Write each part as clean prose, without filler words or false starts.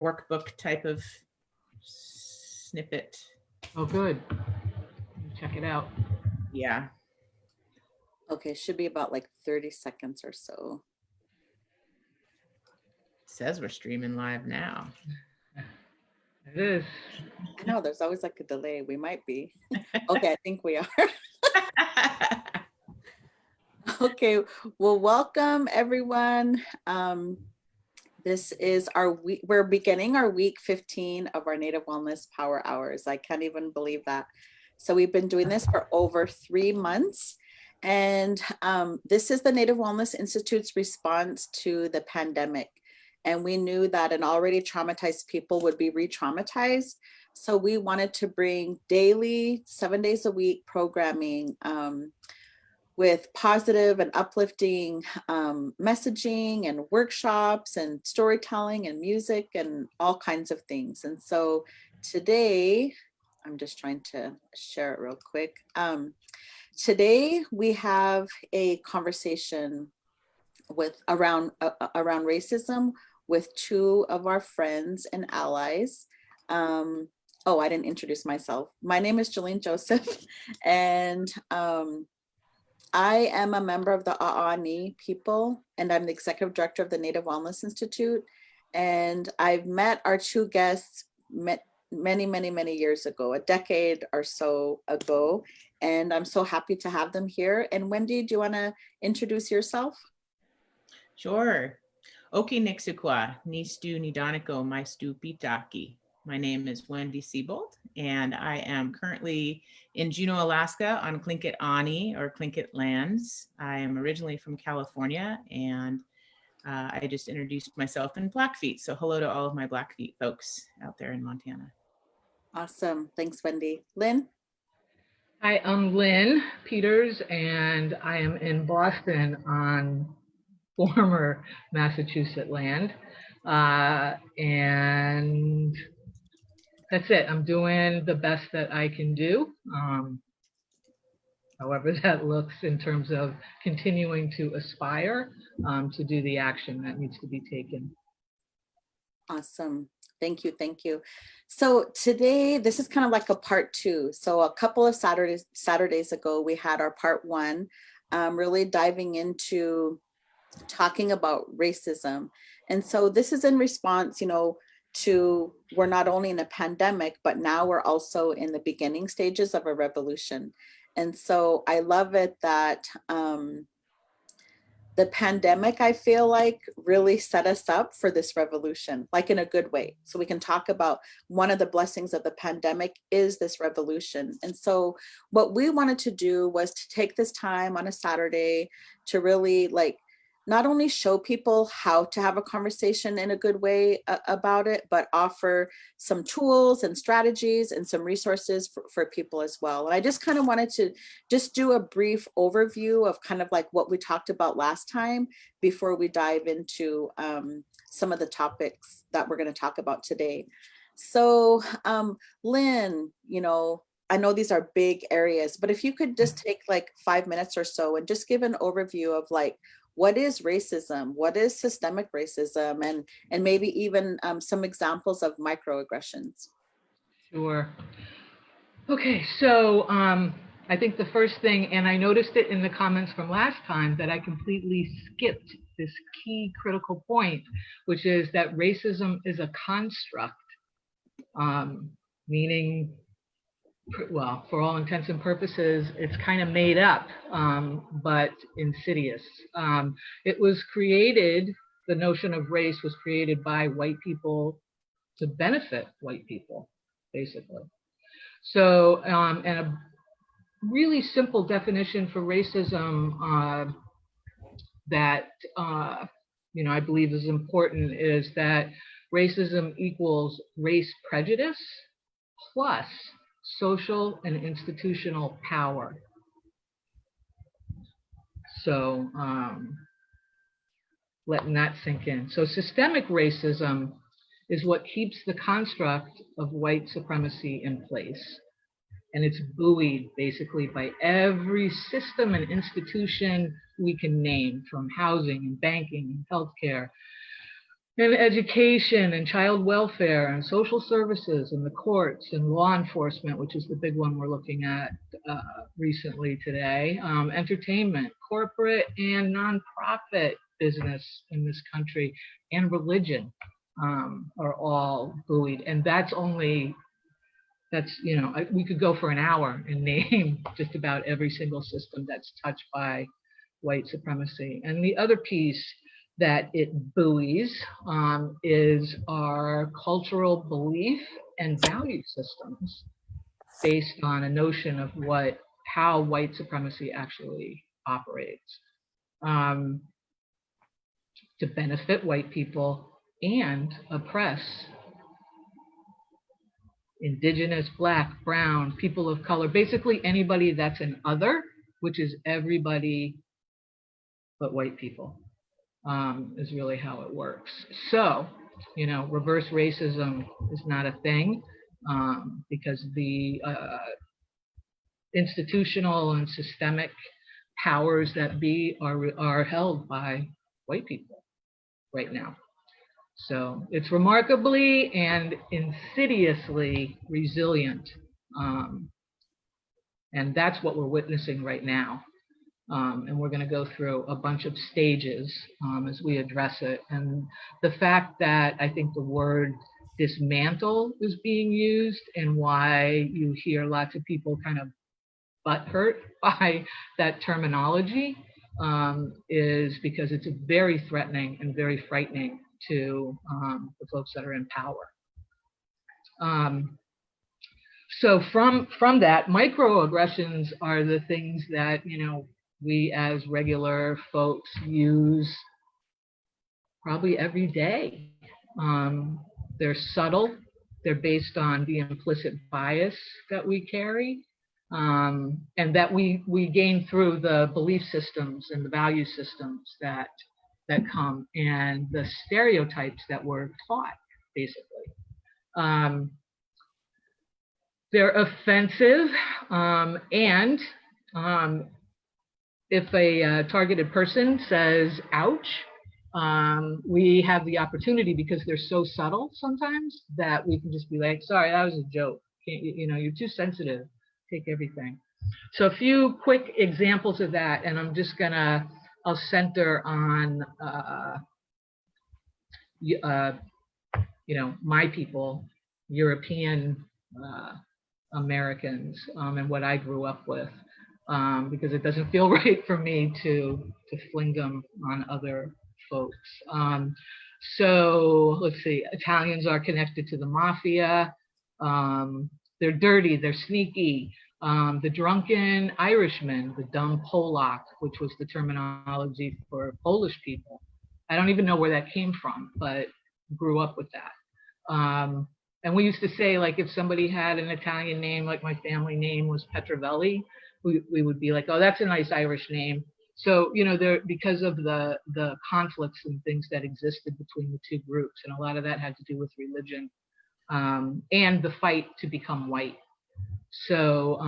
workbook type of snippet. Oh, good. Check it out. Yeah. Okay, should be about like 30 seconds or so. It says we're streaming live now. It is. I know there's always like a delay. We might be. Okay, I think we are. Okay, well, welcome everyone. This is our week. We're beginning our week 15 of our Native Wellness Power Hours. I can't even believe that. So we've been doing this for over 3 months. And this is the Native Wellness Institute's response to the pandemic. And we knew that an already traumatized people would be re-traumatized. So we wanted to bring daily, 7 days a week programming with positive and uplifting messaging and workshops and storytelling and music and all kinds of things. And so today, I'm just trying to share it real quick. Today we have a conversation with around racism with 2 of our friends and allies. Oh, I didn't introduce myself. My name is Julian Joseph, and I am a member of the A'ani people, and I'm the executive director of the Native Wellness Institute. And I've met our 2 guests many years ago, a decade or so ago. And I'm so happy to have them here. And Wendi, do you want to introduce yourself? Sure. Oki Nixuqua, Nistu Nidaniko, Maistu Pitaki. My name is Wendi Siebold, and I am currently in Juneau, Alaska on Tlingit Ani or Tlingit lands. I am originally from California, and I just introduced myself in Blackfeet. So hello to all of my Blackfeet folks out there in Montana. Awesome. Thanks, Wendi. Lynn? Hi, I'm Lynne Peters, and I am in Boston on former Massachusetts land. And that's it. I'm doing the best that I can do, however that looks, in terms of continuing to aspire to do the action that needs to be taken. Awesome. Thank you. Thank you. So today, this is kind of like a part 2. So a couple of Saturdays ago, we had our part 1, really diving into talking about racism. And so this is in response, to we're not only in a pandemic, but now we're also in the beginning stages of a revolution. And so I love it that the pandemic, I feel like, really set us up for this revolution, like in a good way. So we can talk about one of the blessings of the pandemic is this revolution. And so what we wanted to do was to take this time on a Saturday to really not only show people how to have a conversation in a good way about it, but offer some tools and strategies and some resources for people as well. And I just kind of wanted to just do a brief overview of kind of like what we talked about last time before we dive into some of the topics that we're going to talk about today. So Lynn, I know these are big areas, but if you could just take like 5 minutes or so and just give an overview of like, what is racism? What is systemic racism? And maybe even some examples of microaggressions. Sure. Okay, so I think the first thing, and I noticed it in the comments from last time, that I completely skipped this key critical point, which is that racism is a construct, meaning, well, for all intents and purposes, it's kind of made up, but insidious. It was created, the notion of race was created by white people to benefit white people, basically. So, and a really simple definition for racism that, I believe is important is that racism equals race prejudice plus social and institutional power. So letting that sink in. So systemic racism is what keeps the construct of white supremacy in place. And it's buoyed basically by every system and institution we can name, from housing and banking and healthcare, And education and child welfare and social services and the courts and law enforcement, which is the big one we're looking at recently today, entertainment, corporate and nonprofit business in this country, and religion are all buoyed. And that's, you know, we could go for an hour and name just about every single system that's touched by white supremacy. And the other piece that it buoys is our cultural belief and value systems based on a notion of how white supremacy actually operates to benefit white people and oppress indigenous, Black, brown, people of color, basically anybody that's an other, which is everybody but white people. Is really how it works. So, you know, reverse racism is not a thing because the institutional and systemic powers that be are held by white people right now. So it's remarkably and insidiously resilient. And that's what we're witnessing right now. And we're going to go through a bunch of stages as we address it. And the fact that I think the word dismantle is being used and why you hear lots of people kind of butthurt by that terminology is because it's very threatening and very frightening to the folks that are in power. So from that, microaggressions are the things that, you know, we as regular folks use probably every day. They're subtle, they're based on the implicit bias that we carry, and that we gain through the belief systems and the value systems that come, and the stereotypes that we're taught, basically. They're offensive, and if a targeted person says, ouch, we have the opportunity, because they're so subtle sometimes, that we can just be like, sorry, that was a joke. You know, you're too sensitive, take everything. So a few quick examples of that, and I'm just I'll center on, you know, my people, European Americans, and what I grew up with. Because it doesn't feel right for me to fling them on other folks. So let's see, Italians are connected to the mafia. They're dirty, they're sneaky. The drunken Irishman, the dumb Polak, which was the terminology for Polish people. I don't even know where that came from, but grew up with that. And we used to say, like, if somebody had an Italian name, like my family name was Petrovelli, we would be like, oh, that's a nice Irish name. So, you know, because of the conflicts and things that existed between the two groups, and a lot of that had to do with religion and the fight to become white. So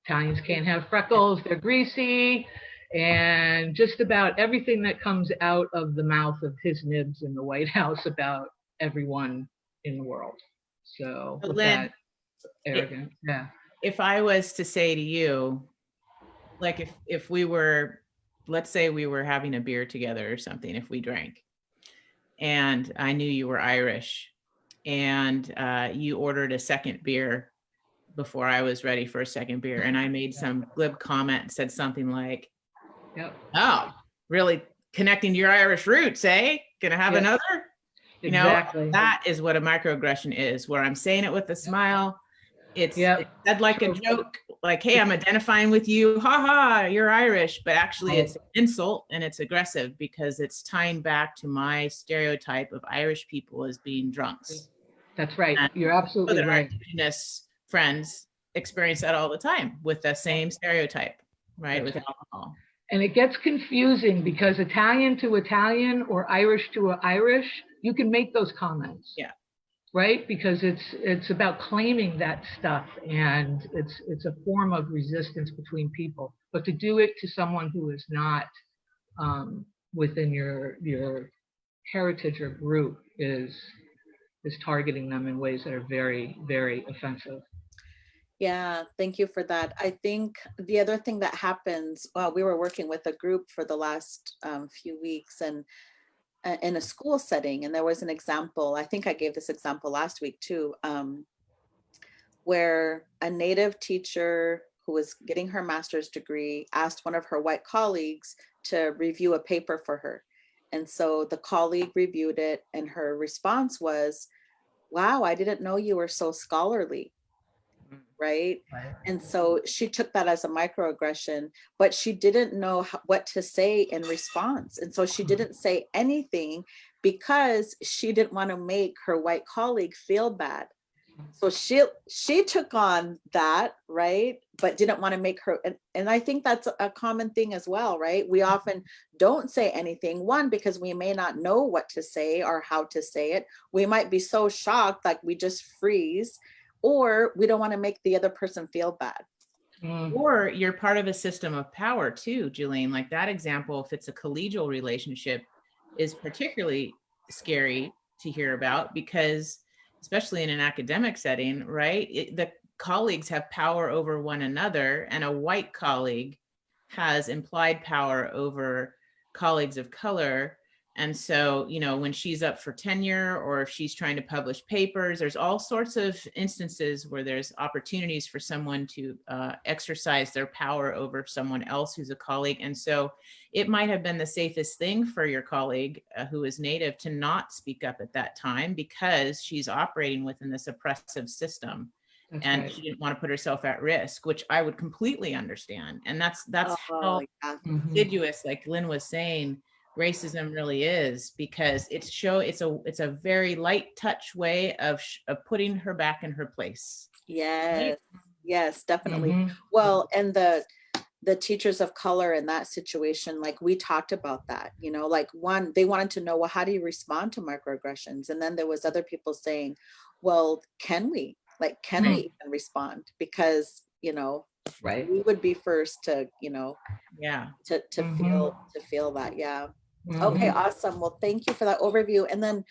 Italians can't have freckles, they're greasy, and just about everything that comes out of the mouth of his nibs in the White House about everyone in the world. So with Lynn, that arrogance, yeah. If I was to say to you, like if we were, let's say we were having a beer together or something, if we drank, and I knew you were Irish, and you ordered a second beer before I was ready for a second beer, and I made some glib comment and said something like, Yep. oh, really connecting to your Irish roots, eh? Gonna have another? You Exactly. know, that is what a microaggression is, where I'm saying it with a smile. It's said like a joke, like, hey, I'm identifying with you, haha, you're Irish, but actually it's an insult and it's aggressive because it's tying back to my stereotype of Irish people as being drunks. That's right. And you're absolutely right. Indigenous friends experience that all the time with the same stereotype, right? With alcohol. And it gets confusing because Italian to Italian or Irish to Irish, you can make those comments. Yeah. Right? Because it's about claiming that stuff, and it's a form of resistance between people. But to do it to someone who is not within your heritage or group is targeting them in ways that are very, very offensive. Yeah, thank you for that. I think the other thing that happens, well, we were working with a group for the last few weeks, and in a school setting, and there was an example, I think I gave this example last week too, where a Native teacher who was getting her master's degree asked one of her white colleagues to review a paper for her. And so the colleague reviewed it, and her response was, "Wow, I didn't know you were so scholarly." Right. And so she took that as a microaggression, but she didn't know what to say in response. And so she didn't say anything because she didn't want to make her white colleague feel bad. So she took on that, right? But didn't want to make her, and I think that's a common thing as well, right? We often don't say anything, one, because we may not know what to say or how to say it. We might be so shocked, like we just freeze, or we don't want to make the other person feel bad. Or you're part of a system of power too, Jillene. Like that example, if it's a collegial relationship, is particularly scary to hear about, because especially in an academic setting, right? The colleagues have power over one another, and a white colleague has implied power over colleagues of color. And so, you know, when she's up for tenure, or if she's trying to publish papers, there's all sorts of instances where there's opportunities for someone to exercise their power over someone else who's a colleague. And so it might have been the safest thing for your colleague who is Native to not speak up at that time, because she's operating within this oppressive system. That's and right. she didn't want to put herself at risk, which I would completely understand. And that's how Yeah. insidious, like Lynn was saying, racism really is, because it's a very light touch way of putting her back in her place. Yes. Right? Yes, definitely. Well, and the teachers of color in that situation, like we talked about that, you know, like one, they wanted to know, well, how do you respond to microaggressions? And then there was other people saying, well, can we even respond? Because, you know, Right. we would be first to, you know, Yeah. to feel that. Yeah. Okay, awesome. Well, thank you for that overview. And then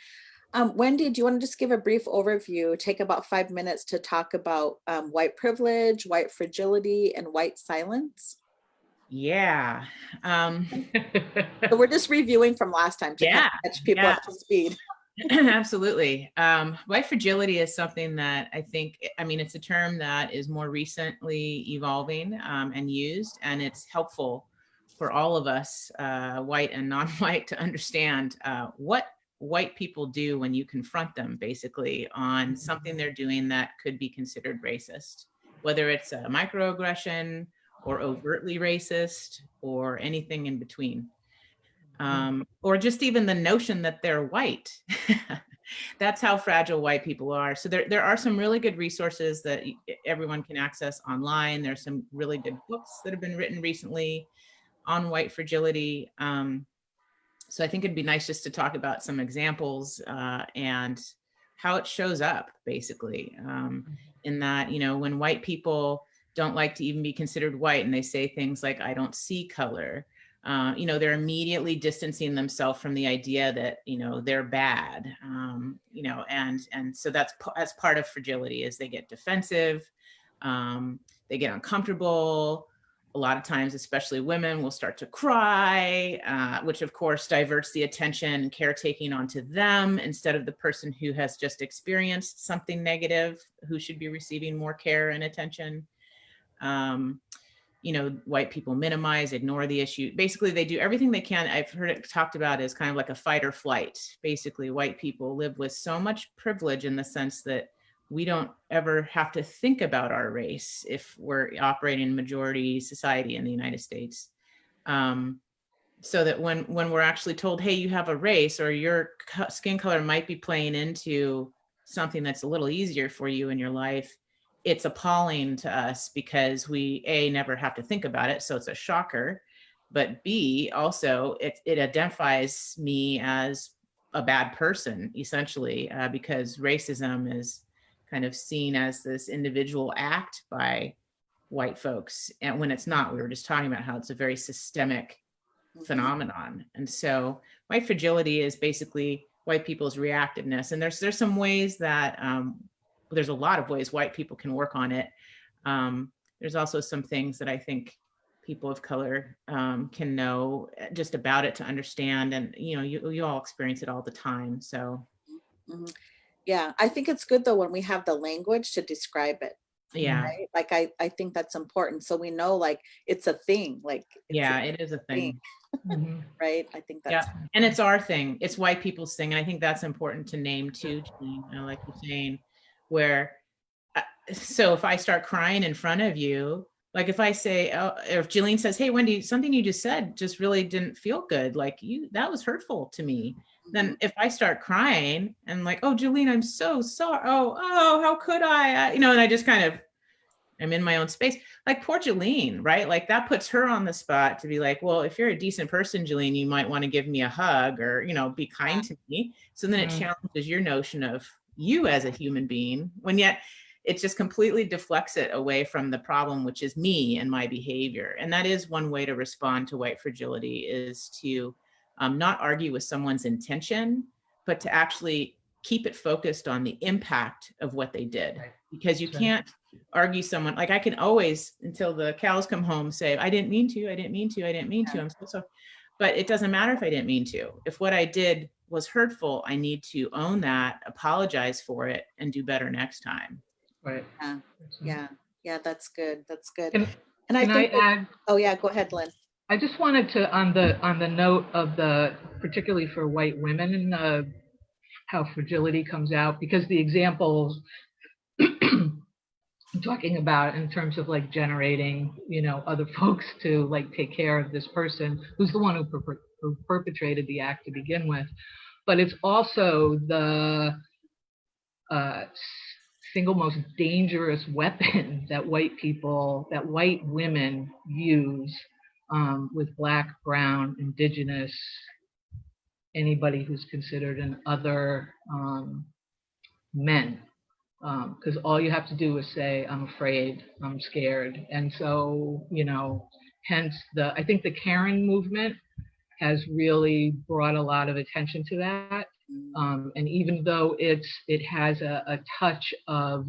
Wendi, do you want to just give a brief overview, take about 5 minutes to talk about white privilege, white fragility, and white silence? Yeah. So we're just reviewing from last time to kind of catch people up to speed. Absolutely. White fragility is something that I think, I mean, it's a term that is more recently evolving and used, and it's helpful for all of us, white and non-white, to understand what white people do when you confront them basically on something they're doing that could be considered racist, whether it's a microaggression or overtly racist or anything in between. Or just even the notion that they're white. That's how fragile white people are. So there are some really good resources that everyone can access online. There's some really good books that have been written recently on white fragility. So I think it'd be nice just to talk about some examples and how it shows up, basically, in that, you know, when white people don't like to even be considered white and they say things like, I don't see color, you know, they're immediately distancing themselves from the idea that, you know, they're bad, you know, and so that's as part of fragility, is they get defensive, they get uncomfortable. A lot of times, especially women, will start to cry, which of course diverts the attention and caretaking onto them instead of the person who has just experienced something negative, who should be receiving more care and attention. You know, white people minimize, ignore the issue. Basically, they do everything they can. I've heard it talked about as kind of like a fight or flight. Basically, white people live with so much privilege in the sense that we don't ever have to think about our race if we're operating in majority society in the United States. So that when we're actually told, hey, you have a race, or your skin color might be playing into something that's a little easier for you in your life, it's appalling to us, because we never have to think about it, so it's a shocker, but B, also it identifies me as a bad person, essentially, because racism is kind of seen as this individual act by white folks, and when it's not. We were just talking about how it's a very systemic phenomenon. And so white fragility is basically white people's reactiveness. And there's some ways that, there's a lot of ways white people can work on it. There's also some things that I think people of color can know just about it to understand. And, you know, you all experience it all the time. So. Yeah, I think it's good though when we have the language to describe it. Yeah. Right? Like I think that's important. So we know like it's a thing. Like Yeah, it is a thing. Right? I think that's and it's our thing. It's white people's thing. And I think that's important to name too, Jillene, like you're saying, where so if I start crying in front of you, like if I say, or if Jillene says, hey, Wendi, something you just said just really didn't feel good. Like that was hurtful to me. Then if I start crying and like, oh, Jillene, I'm so sorry. Oh, how could I? And I just kind of, I'm in my own space. Like poor Jillene, right? Like that puts her on the spot to be like, well, if you're a decent person, Jillene, you might want to give me a hug or, be kind to me. So then it challenges your notion of you as a human being, when yet it just completely deflects it away from the problem, which is me and my behavior. And that is one way to respond to white fragility, is to not argue with someone's intention, but to actually keep it focused on the impact of what they did. Because you can't argue someone, like I can always, until the cows come home, say, I didn't mean to, I'm so sorry. But it doesn't matter if I didn't mean to. If what I did was hurtful, I need to own that, apologize for it, and do better next time. Right. Yeah, that's good. That's good. Can I think add? Oh yeah, go ahead, Lynn. I just wanted to, on the note of particularly for white women and how fragility comes out, because the examples I'm talking about in terms of like generating, other folks to like take care of this person who's the one who perpetrated the act to begin with. But it's also the single most dangerous weapon that white women use with Black, Brown, Indigenous, anybody who's considered an other men. Because all you have to do is say, I'm afraid, I'm scared. And so, hence I think the Karen movement has really brought a lot of attention to that. And even though it has a touch of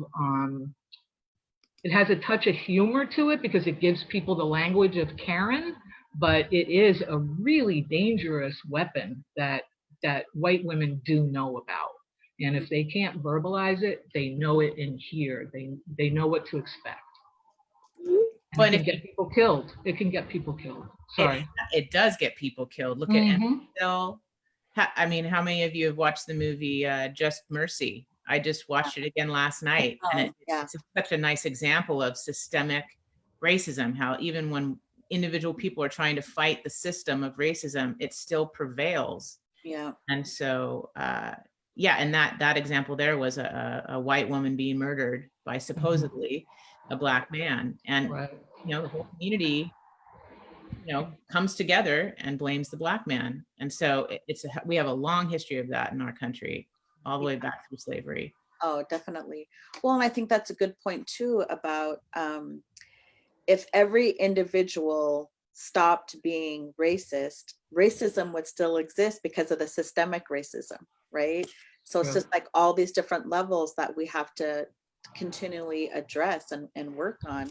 humor to it, because it gives people the language of Karen, but it is a really dangerous weapon that white women do know about. And if they can't verbalize it, they know it in here. They know what to expect. But it can get people killed. It can get people killed. Sorry. It does get people killed. Look at Bill. I mean, how many of you have watched the movie Just Mercy? I just watched it again last night. And it's such a nice example of systemic racism, how even when individual people are trying to fight the system of racism, it still prevails. Yeah. And so, and that example there was a white woman being murdered by supposedly a Black man. And, the whole community, comes together and blames the Black man. And so we have a long history of that in our country, all the way back through slavery. Oh, definitely. Well, and I think that's a good point too about if every individual stopped being racist, racism would still exist because of the systemic racism, right? So it's just like all these different levels that we have to continually address and work on.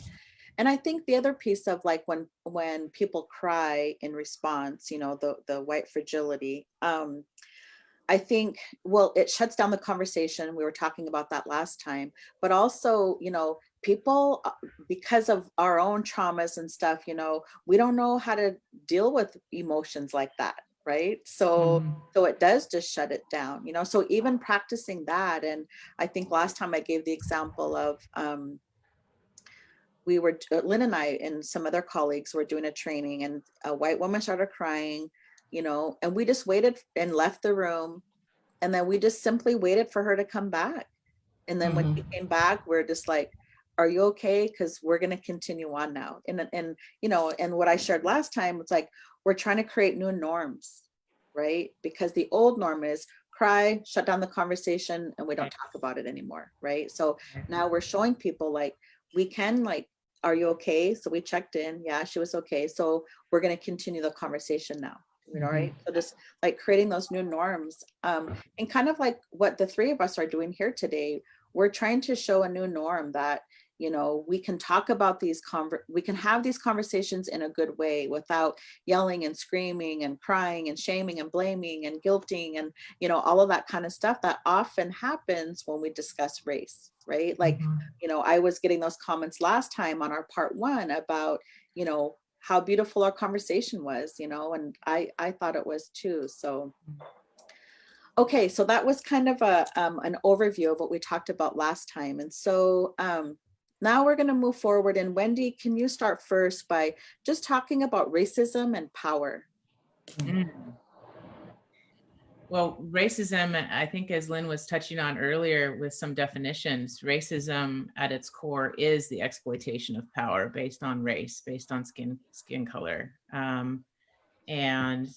And I think the other piece of like when people cry in response, the white fragility, I think, well, it shuts down the conversation. We were talking about that last time, but also, people, because of our own traumas and stuff, we don't know how to deal with emotions like that. Right. So it does just shut it down, so even practicing that. And I think last time I gave the example of, Lynn and I and some other colleagues were doing a training, and a white woman started crying, and we just waited and left the room. And then we just simply waited for her to come back. And then when she came back, we're just like, are you okay? Because we're going to continue on now. And what I shared last time, it's like, we're trying to create new norms, right? Because the old norm is cry, shut down the conversation, and we don't talk about it anymore, right? So now we're showing people like, we can like are you okay? So we checked in. Yeah, she was okay. So we're going to continue the conversation now. You know, right? So just like creating those new norms, and kind of like what the three of us are doing here today, we're trying to show a new norm that, you know, we can talk about we can have these conversations in a good way without yelling and screaming and crying and shaming and blaming and guilting and, you know, all of that kind of stuff that often happens when we discuss race, right? Like, you know, I was getting those comments last time on our part one about, you know, how beautiful our conversation was, you know, and I thought it was too. So, okay, so that was kind of an overview of what we talked about last time. And so now we're going to move forward. And Wendi, can you start first by just talking about racism and power? Well, racism, I think as Lynn was touching on earlier with some definitions, racism at its core is the exploitation of power based on race, based on skin color. And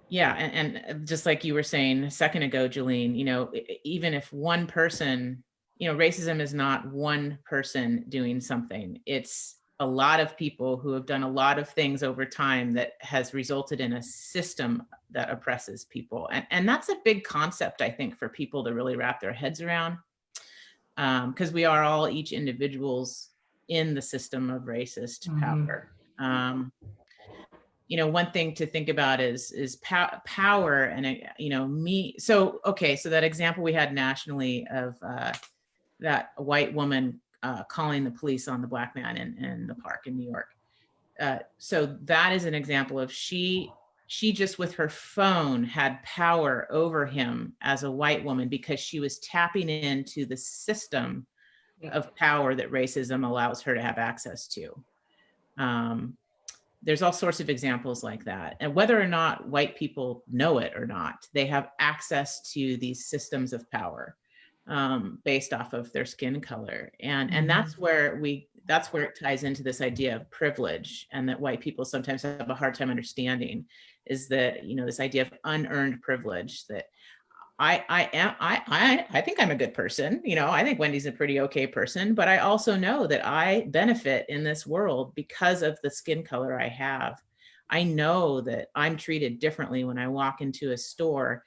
yeah, and just like you were saying a second ago, Jillene, you know, even if one person, you know, racism is not one person doing something. It's a lot of people who have done a lot of things over time that has resulted in a system that oppresses people. And that's a big concept, I think, for people to really wrap their heads around, because we are all each individuals in the system of racist power. You know, one thing to think about is power and, you know, me. So, okay, so that example we had nationally of that white woman calling the police on the Black man in the park in New York. So that is an example of she just with her phone had power over him as a white woman because she was tapping into the system of power that racism allows her to have access to. There's all sorts of examples like that. And whether or not white people know it or not, they have access to these systems of power based off of their skin color. And that's where it ties into this idea of privilege, and that white people sometimes have a hard time understanding, is that, you know, this idea of unearned privilege, that I think I'm a good person. You know, I think Wendy's a pretty okay person, but I also know that I benefit in this world because of the skin color I have. I know that I'm treated differently when I walk into a store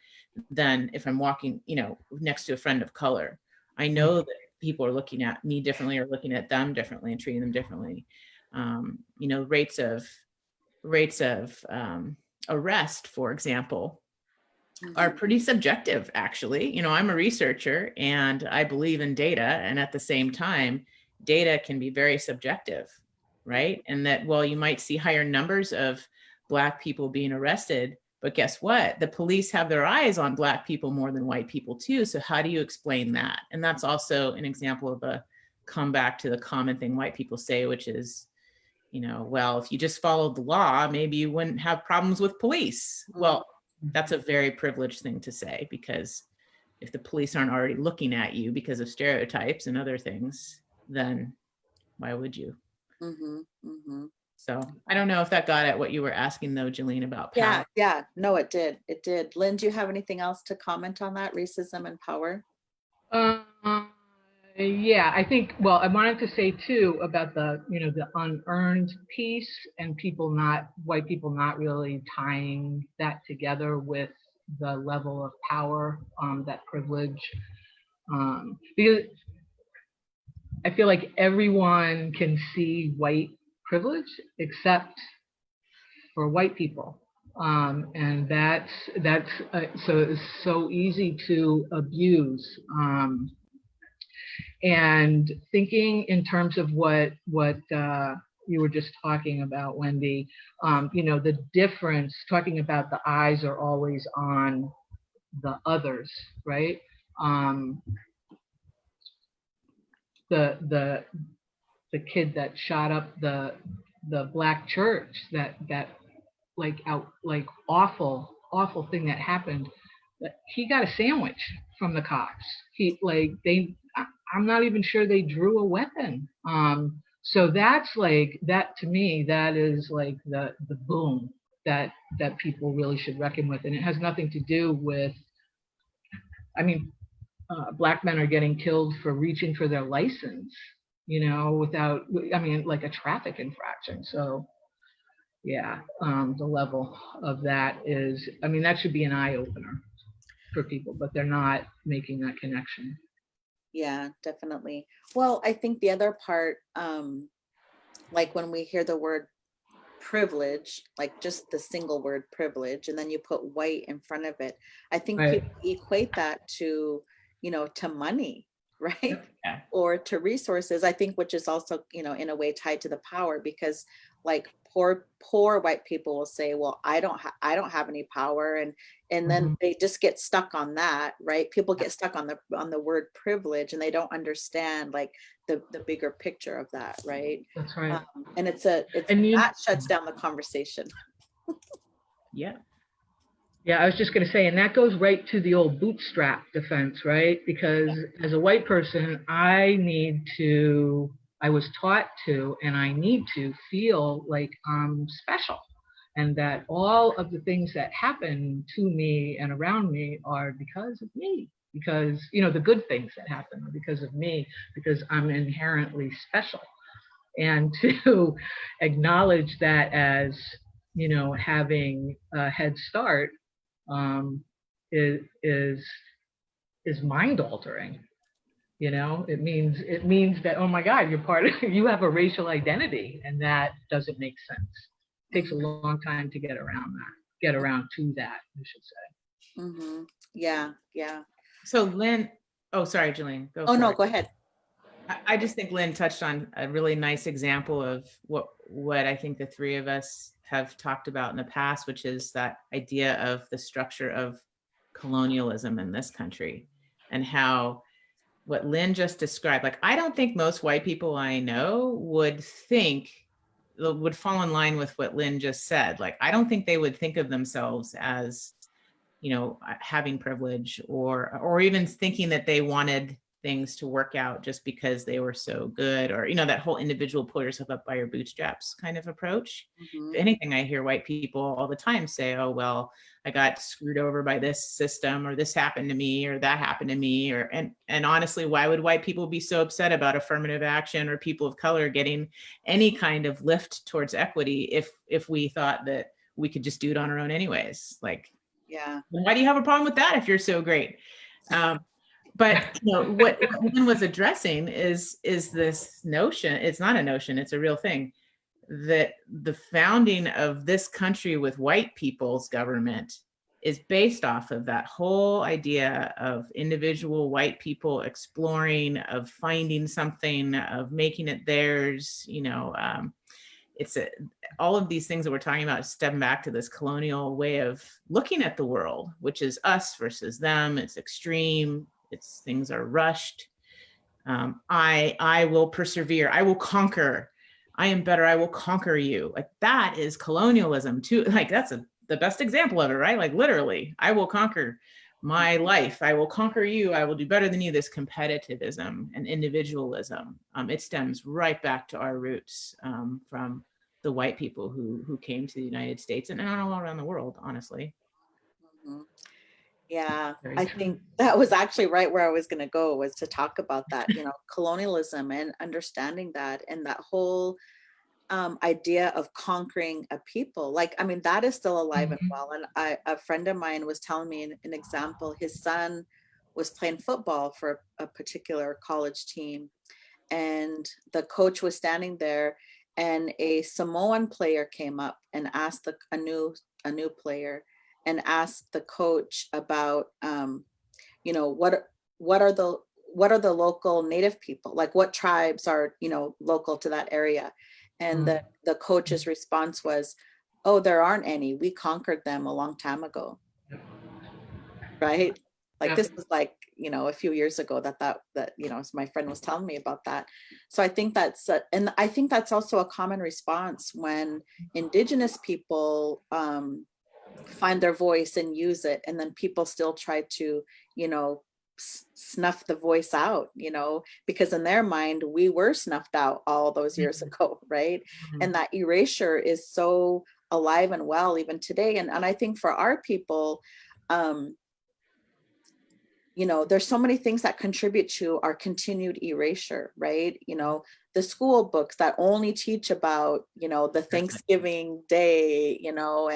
than if I'm walking, you know, next to a friend of color. I know that people are looking at me differently or looking at them differently and treating them differently. You know, rates of arrest, for example, are pretty subjective, actually. You know, I'm a researcher and I believe in data, and at the same time, data can be very subjective, right? And that, well, you might see higher numbers of Black people being arrested, but guess what? The police have their eyes on Black people more than white people too. So how do you explain that? And that's also an example of a comeback to the common thing white people say, which is, you know, well, if you just followed the law, maybe you wouldn't have problems with police. Well, that's a very privileged thing to say, because if the police aren't already looking at you because of stereotypes and other things, then why would you? So I don't know if that got at what you were asking though, Jillene, about power. Yeah, no, it did. It did. Lynn, do you have anything else to comment on that, racism and power? Yeah, I think, well, I wanted to say too about the, you know, the unearned piece, and white people not really tying that together with the level of power, that privilege, because I feel like everyone can see white privilege except for white people. And that's so it's so easy to abuse. And thinking in terms of what you were just talking about, Wendi, you know, the difference, talking about the eyes are always on the others, right? The kid that shot up the Black church, that awful thing that happened, that he got a sandwich from the cops. I'm not even sure they drew a weapon. So that's like, that to me, that is like the boom that people really should reckon with. And it has nothing to do with, I mean, Black men are getting killed for reaching for their license. without, I mean, like a traffic infraction. So yeah, the level of that is, I mean, that should be an eye opener for people, but they're not making that connection. Yeah, definitely. Well, I think the other part, like when we hear the word privilege, like just the single word privilege, and then you put white in front of it, I think Right. people equate that to, to money, right? Yeah. Or to resources, I think, which is also, in a way tied to the power, because like poor white people will say, well, I don't have any power, and then they just get stuck on that, right? People get stuck on the word privilege, and they don't understand like the bigger picture of that, right? That's right. And And that shuts down the conversation. Yeah. yeah, I was just going to say, and that goes right to the old bootstrap defense, right? Because as a white person, I was taught to, and I need to feel like I'm special, and that all of the things that happen to me and around me are because of me, because, the good things that happen are because of me, because I'm inherently special. And to acknowledge that as, having a head start, is mind altering. It means that, oh my God, you have a racial identity, and that doesn't make sense. It takes a long time to get around to that, I should say. Mm-hmm. Yeah. So Lynn, oh, sorry, Jillene, go Oh for no, it. go ahead. I just think Lynn touched on a really nice example of what I think the three of us have talked about in the past, which is that idea of the structure of colonialism in this country, and how what Lynn just described, like, I don't think most white people I know would fall in line with what Lynn just said. Like, I don't think they would think of themselves as, having privilege, or even thinking that they wanted things to work out just because they were so good, or, that whole individual pull yourself up by your bootstraps kind of approach. Mm-hmm. If anything, I hear white people all the time say, oh, well, I got screwed over by this system, or this happened to me, or that happened to me, and honestly, why would white people be so upset about affirmative action or people of color getting any kind of lift towards equity if we thought that we could just do it on our own anyways? Like, Yeah. why do you have a problem with that if you're so great? But what Lynn was addressing is this notion. It's not a notion, it's a real thing, that the founding of this country with white people's government is based off of that whole idea of individual white people exploring, of finding something, of making it theirs. It's all of these things that we're talking about stem back to this colonial way of looking at the world, which is us versus them. It's extreme. Things are rushed. I will persevere. I will conquer. I am better. I will conquer you. Like, that is colonialism too. Like, that's the best example of it, right? Like, literally, I will conquer my life. I will conquer you. I will do better than you. This competitivism and individualism. It stems right back to our roots, from the white people who came to the United States and all around the world, honestly. Mm-hmm. Yeah, Very I true. think that was actually right where I was going to go, was to talk about that, colonialism, and understanding that, and that whole idea of conquering a people. Like, I mean, that is still alive and well. And a friend of mine was telling me an example. His son was playing football for a particular college team, and the coach was standing there, and a Samoan player came up and asked a new player, and asked the coach about what are the local native people, like what tribes are local to that area. And the coach's response was, oh, there aren't any, we conquered them a long time ago. Right? Like, this was like, a few years ago that my friend was telling me about that. So I think and I think that's also a common response when Indigenous people find their voice and use it, and then people still try to snuff the voice out, because in their mind we were snuffed out all those years ago, right? Mhm. And that erasure is so alive and well even today. And I think for our people, you know, there's so many things that contribute to our continued erasure, right? You know, the school books that only teach about, you know, the Thanksgiving Day, you know,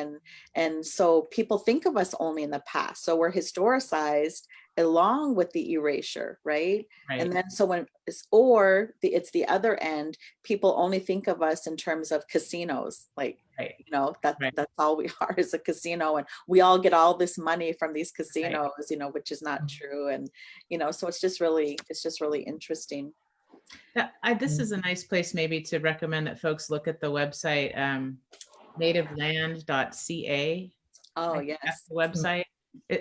and so people think of us only in the past. So we're historicized along with the erasure, right? Right. And then so when it's the other end, people only think of us in terms of casinos, like, Right. you know, that's Right. all we are, is a casino, and we all get all this money from these Right. casinos, you know, which is not true. And you know, so it's just really interesting. This is a nice place maybe to recommend that folks look at the website, nativeland.ca. Oh That's yes. the website.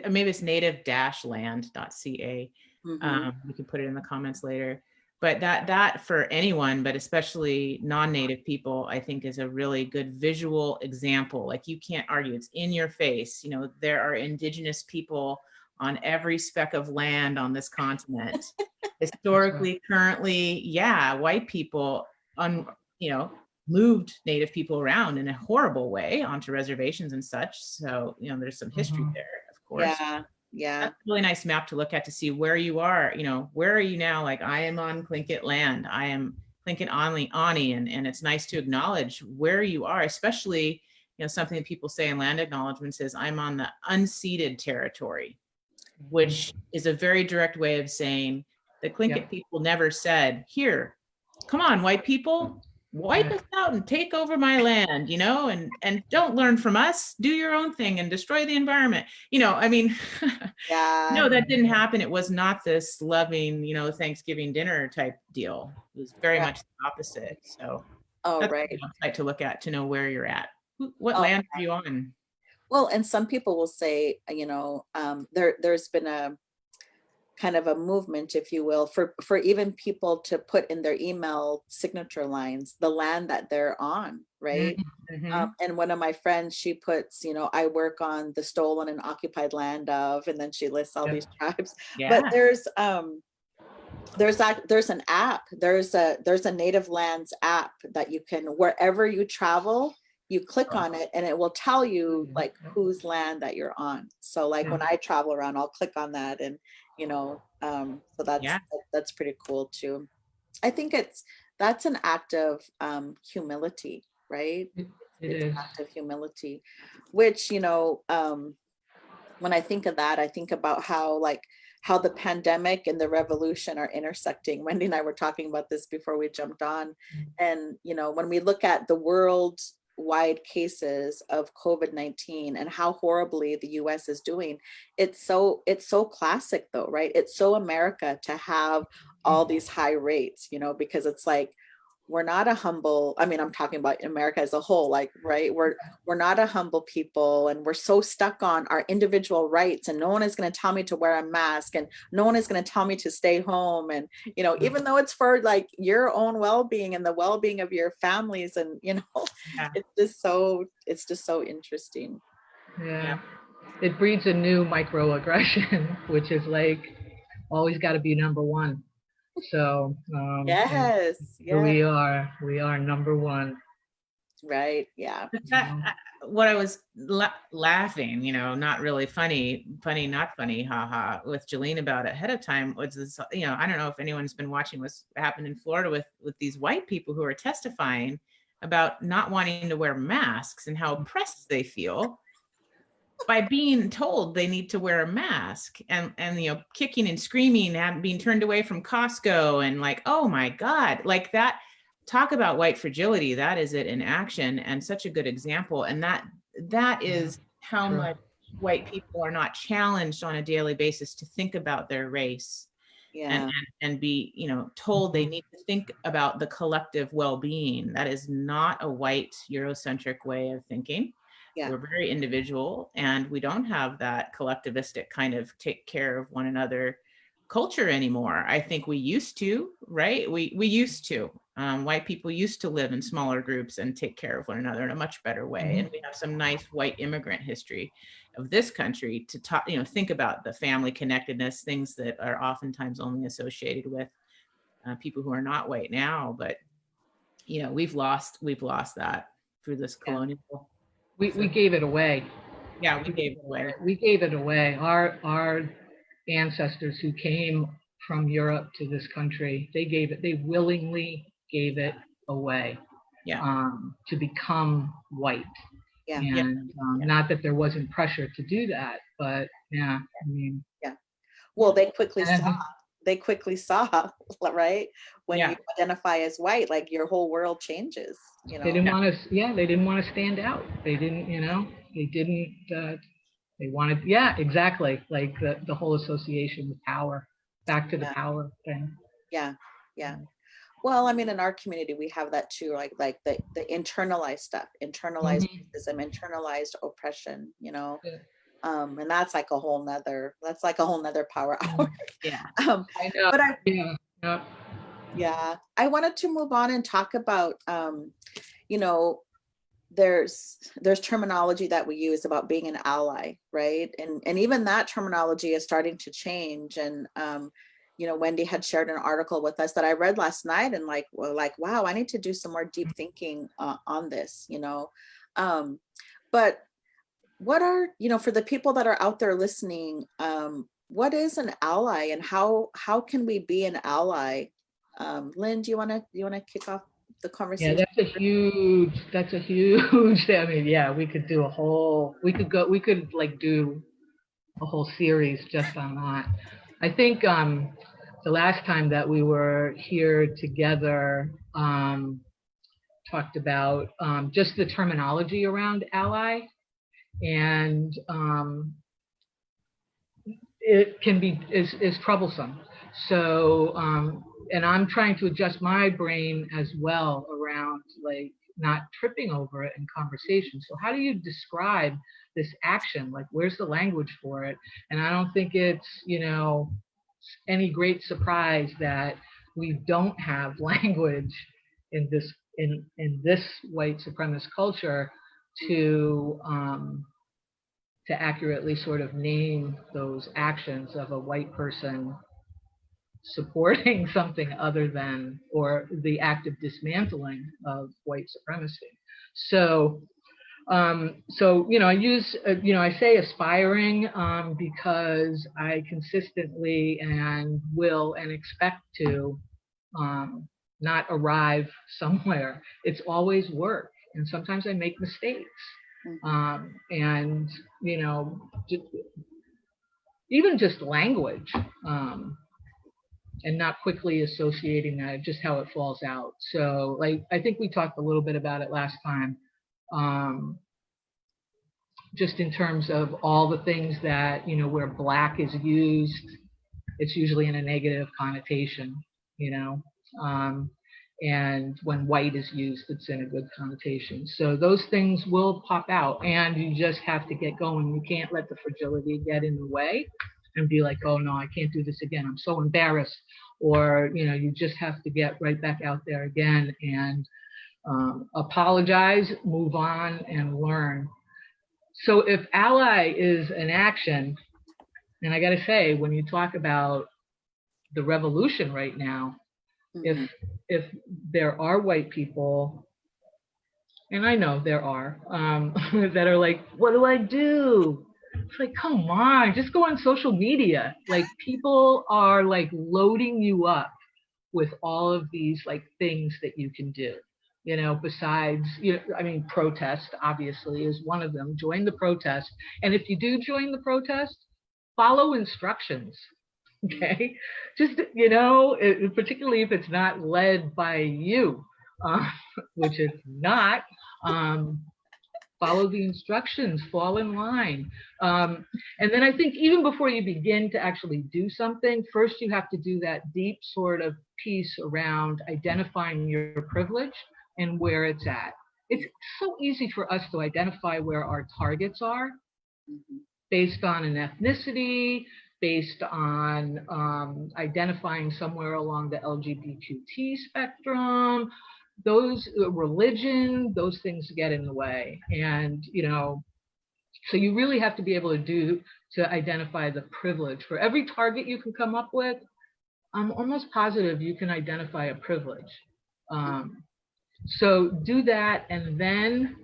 Maybe it's native-land.ca. Mhm. We can put it in the comments later. But that for anyone, but especially non-native people, I think is a really good visual example. Like, you can't argue, it's in your face. You know, there are indigenous people on every speck of land on this continent. Historically, currently, yeah, white people you know, moved native people around in a horrible way onto reservations and such. So, you know, there's some history there, of course. Yeah. That's a really nice map to look at to see where you are. You know, where are you now? Like, I am on Tlingit land. I am Tlingit Ani, and it's nice to acknowledge where you are, especially, you know, something that people say in land acknowledgements is, I'm on the unceded territory, which is a very direct way of saying the Tlingit people never said, here, come on, white people, wipe us out and take over my land, you know, and don't learn from us, do your own thing and destroy the environment. You know, I mean, no, that didn't happen. It was not this loving, you know, Thanksgiving dinner type deal. It was very much the opposite. So that's a good website to look at to know where you're at. What land are you on? Well, and some people will say, you know, there's been a kind of a movement, if you will, for even people to put in their email signature lines the land that they're on, right? Mm-hmm. And one of my friends, she puts, you know, I work on the stolen and occupied land of, and then she lists all these tribes. Yeah. But there's an app, there's a Native Lands app that you can, wherever you travel, you click on it and it will tell you like whose land that you're on. So like when I travel around, I'll click on that, and you know, so that's pretty cool too. I think that's an act of humility, right? It's an act of humility, which, you know, when I think of that, I think about how the pandemic and the revolution are intersecting. Wendi and I were talking about this before we jumped on. And, you know, when we look at the worldwide cases of COVID-19 and how horribly the US is doing, it's so classic though, right? It's so America to have all these high rates, you know, because it's like, we're not a humble, I mean, I'm talking about America as a whole, like, right, we're not a humble people, and we're so stuck on our individual rights, and no one is going to tell me to wear a mask, and no one is going to tell me to stay home, and you know, even though it's for like your own well-being and the well-being of your families, and you know, it's just so interesting. It breeds a new microaggression, which is like always got to be number one. So yes, we are number one, right? Yeah. What I was laughing, you know, not really funny, not funny, haha, with Jillene about ahead of time was this, you know, I don't know if anyone's been watching what's happened in Florida with these white people who are testifying about not wanting to wear masks and how oppressed they feel by being told they need to wear a mask, and you know, kicking and screaming and being turned away from Costco, and like, oh my God, like that. Talk about white fragility. That is it in action, and such a good example. And that is how much white people are not challenged on a daily basis to think about their race, and be, you know, told they need to think about the collective well-being. That is not a white Eurocentric way of thinking. We're very individual, and we don't have that collectivistic kind of take care of one another culture anymore. I think we used to, right? We used to. White people used to live in smaller groups and take care of one another in a much better way. And we have some nice white immigrant history of this country to talk, you know, think about the family connectedness, things that are oftentimes only associated with people who are not white now. But, you know, we've lost that through this colonial. We gave it away. Yeah, we gave it away. We gave it away. Our ancestors who came from Europe to this country, they willingly gave it away to become white. Yeah. And not that there wasn't pressure to do that, but yeah, I mean. Yeah. Well, they quickly saw, right? When you identify as white, like your whole world changes, you know. They didn't want to, they didn't want to stand out. They didn't, they wanted, exactly. Like the whole association with power, back to the power thing. Yeah. Yeah. Well, I mean, in our community, we have that too, like the internalized stuff, internalized racism, internalized oppression, you know. And that's like a whole nother power hour. Yeah. I know. But I wanted to move on and talk about, you know, there's terminology that we use about being an ally, right? And even that terminology is starting to change. And you know, Wendi had shared an article with us that I read last night, and like, wow, I need to do some more deep thinking on this, you know. But what are, you know, for the people that are out there listening, what is an ally, and how can we be an ally? Lynn, do you want to kick off the conversation? Yeah, that's a huge, I mean, yeah, we could do we could like do a whole series just on that. I think the last time that we were here together, talked about just the terminology around ally, and it can be is troublesome. So and I'm trying to adjust my brain as well around like not tripping over it in conversation. So how do you describe this action? Like, where's the language for it? And I don't think it's, you know, any great surprise that we don't have language in this white supremacist culture to accurately sort of name those actions of a white person supporting something other than, or the act of dismantling of white supremacy. So, you know, I use, you know, I say aspiring because I consistently and will and expect to not arrive somewhere. It's always work, and sometimes I make mistakes. And, you know, even just language, and not quickly associating that, just how it falls out. So like, I think we talked a little bit about it last time, just in terms of all the things that, you know, where Black is used, it's usually in a negative connotation, you know, and when white is used, it's in a good connotation. So those things will pop out, and you just have to get going. You can't let the fragility get in the way and be like, oh no, I can't do this again, I'm so embarrassed. Or, you know, you just have to get right back out there again and apologize, move on, and learn. So if ally is an action, and I gotta say, when you talk about the revolution right now, if there are white people, and I know there are, that are like, what do I do? It's like, come on, just go on social media. Like, people are like loading you up with all of these like things that you can do, you know, besides, you know, I mean, protest obviously is one of them. Join the protest. And if you do join the protest, follow instructions. Okay, just, you know, particularly if it's not led by you, which it's not. Follow the instructions, fall in line. And then I think even before you begin to actually do something, first you have to do that deep sort of piece around identifying your privilege and where it's at. It's so easy for us to identify where our targets are based on an ethnicity, based on identifying somewhere along the LGBTQ spectrum. Those religion, those things get in the way. And, you know, so you really have to be able to identify the privilege. For every target you can come up with, I'm almost positive you can identify a privilege. So do that, and then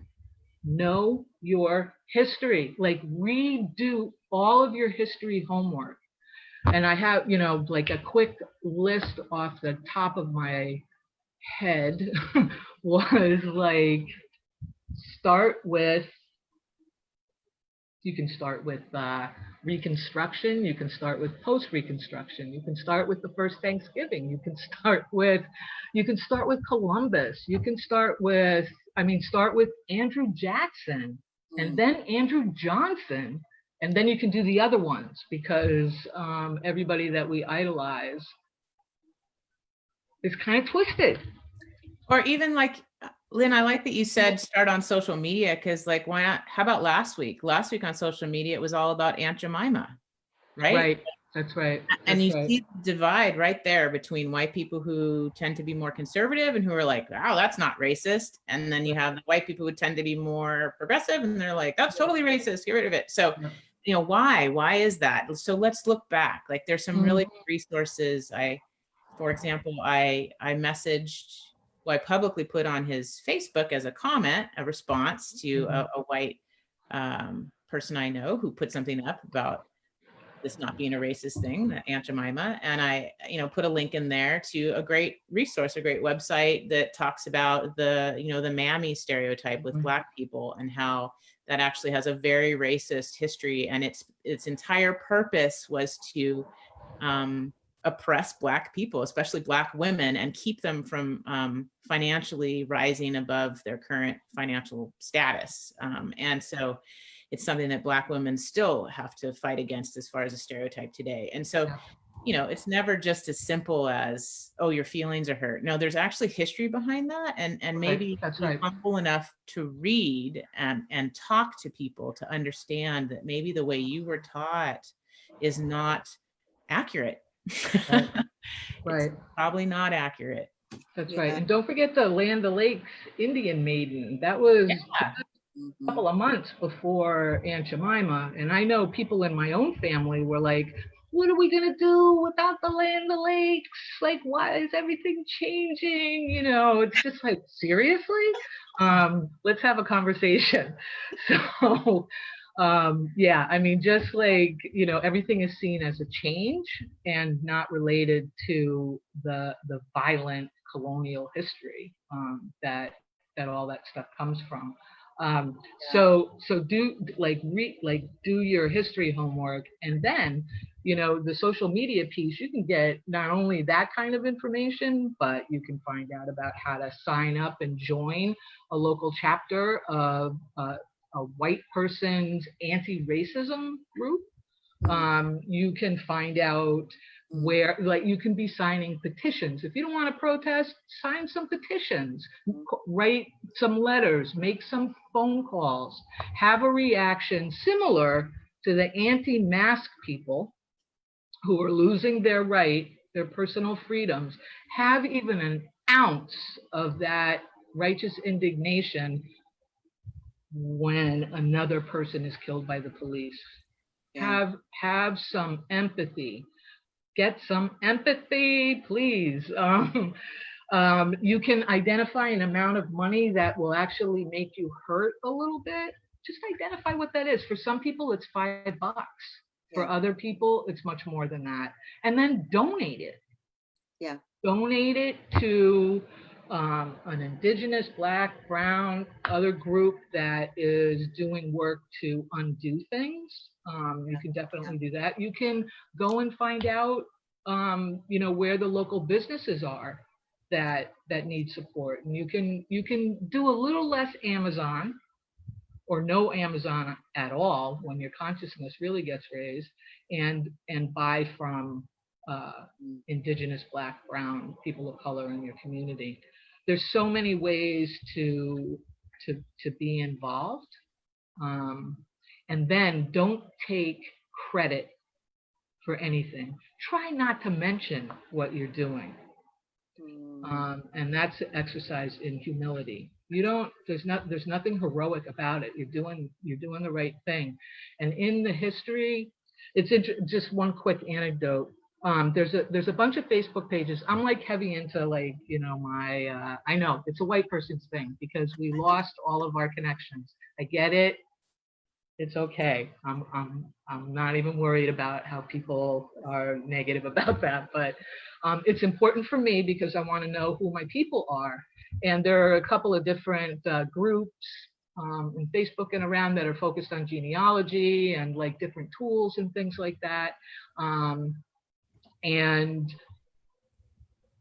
know your history. Like, redo all of your history homework. And I have, like a quick list off the top of my head was like, you can start with Reconstruction, you can start with post-Reconstruction, you can start with the first Thanksgiving, you can start with Columbus, you can start with Andrew Jackson, and then Andrew Johnson, and then you can do the other ones, because everybody that we idolize is kind of twisted. Or even like, Lynn, I like that you said start on social media, because like, why not? How about last week? Last week on social media, it was all about Aunt Jemima, right? Right, that's right. And you see the divide right there between white people who tend to be more conservative and who are like, wow, that's not racist. And then you have the white people who tend to be more progressive and they're like, that's totally racist, get rid of it. So, why is that? So let's look back. Like there's some really good resources. For example, I messaged, I publicly put on his Facebook as a comment, a response to a white person I know who put something up about this not being a racist thing, Aunt Jemima. And I, put a link in there to a great resource, a great website that talks about the mammy stereotype with Black people and how that actually has a very racist history. And its entire purpose was to oppress Black people, especially Black women, and keep them from financially rising above their current financial status. And so it's something that Black women still have to fight against as far as a stereotype today. And so, it's never just as simple as, oh, your feelings are hurt. No, there's actually history behind that. And maybe be humble enough to read and talk to people to understand that maybe the way you were taught is not accurate. Right. It's probably not accurate. That's right. And don't forget the Land O'Lakes Indian Maiden. That was a couple of months before Aunt Jemima. And I know people in my own family were like, what are we going to do without the Land O'Lakes? Like, why is everything changing? It's just like, seriously? Let's have a conversation. So, just like, everything is seen as a change and not related to the violent colonial history that all that stuff comes from. So do do your history homework, and then the social media piece, you can get not only that kind of information, but you can find out about how to sign up and join a local chapter of a white person's anti-racism group. You can find out where, like, you can be signing petitions. If you don't want to protest, sign some petitions, write some letters, make some phone calls, have a reaction similar to the anti-mask people who are losing their personal freedoms. Have even an ounce of that righteous indignation when another person is killed by the police. Have some empathy. Get some empathy, please. You can identify an amount of money that will actually make you hurt a little bit. Just identify what that is. For some people, it's $5. For other people, it's much more than that. And then donate it. Yeah. Donate it to an indigenous, Black, brown, other group that is doing work to undo things. You can definitely do that. You can go and find out, where the local businesses are that need support. And you can do a little less Amazon, or no Amazon at all when your consciousness really gets raised, and buy from indigenous, Black, brown, people of color in your community. There's so many ways to be involved. And then don't take credit for anything. Try not to mention what you're doing. And that's exercise in humility. There's nothing heroic about it. You're doing the right thing. And in the history, just one quick anecdote. There's a bunch of Facebook pages. I'm like heavy into my, I know it's a white person's thing because we lost all of our connections. I get it. It's okay. I'm not even worried about how people are negative about that, but it's important for me because I want to know who my people are. And there are a couple of different groups in Facebook and around that are focused on genealogy and like different tools and things like that. And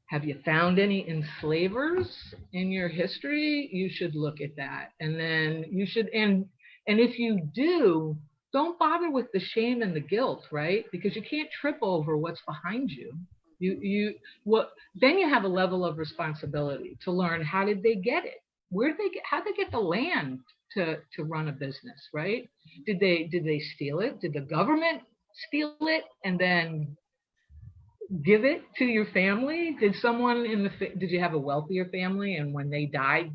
have you found any enslavers in your history? You should look at that. And then you should, and if you do, don't bother with the shame and the guilt, right? Because you can't trip over what's behind you. Then you have a level of responsibility to learn, how did they get it? How did they get the land to run a business, right? Did they steal it? Did the government steal it and then give it to your family? Did did you have a wealthier family, and when they died,